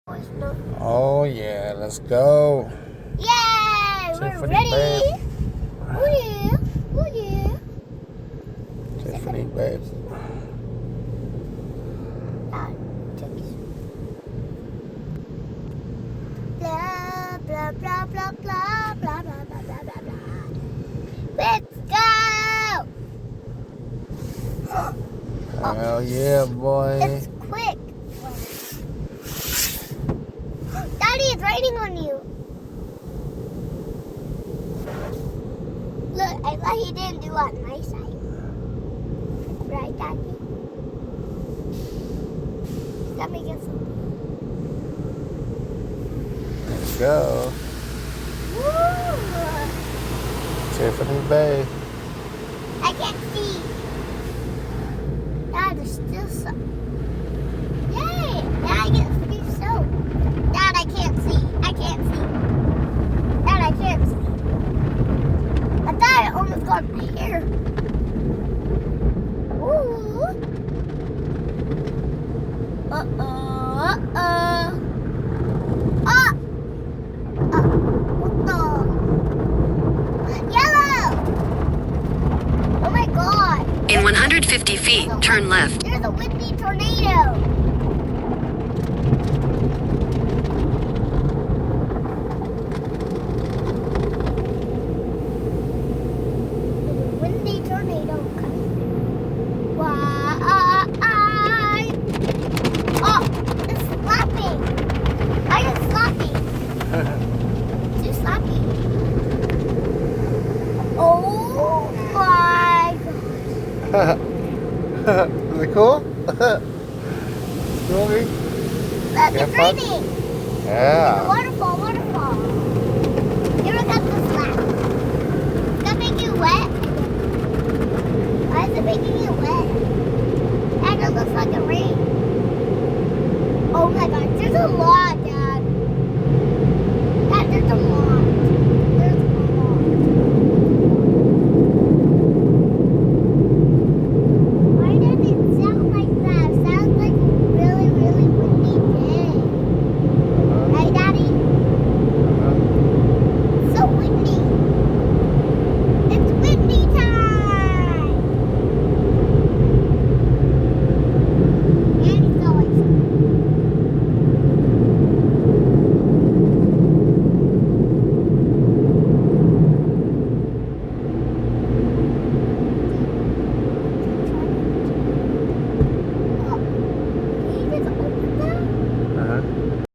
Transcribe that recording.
Oh yeah, let's go. Yay! We're Tiffany, ready. babe. Oh yeah! Oh yeah! Tiffany, babe. Blah blah blah blah blah blah blah blah blah blah blah. Let's go! Hell yeah, boy. It's quick. Daddy, it's raining on you. Look, I thought he didn't do it on my side. Right, Daddy? Let me get some. Let's go. Woo! Tiffany, babe. I can't see. Dad, there's still some. Yay! Dad, I get free soap. Dad, I can't see. I can't see. Dad, I can't see. I thought I almost got my hair. Ooh. Uh-oh. Uh-oh. Ah! What the? Yellow! Oh my god. In 150 feet, turn left. There's a windy tornado. There's a windy tornado coming. Why? Oh, it's slapping. I am slapping. Too slappy. Oh my god. Is it cool? Cool, me? Look, Yeah, it's fun? raining. Yeah. Waterfall, waterfall. Here we got the slap. It's gonna make you wet. Why is it making you wet? And it looks like it rain. Oh my god, there's a lot, Dad.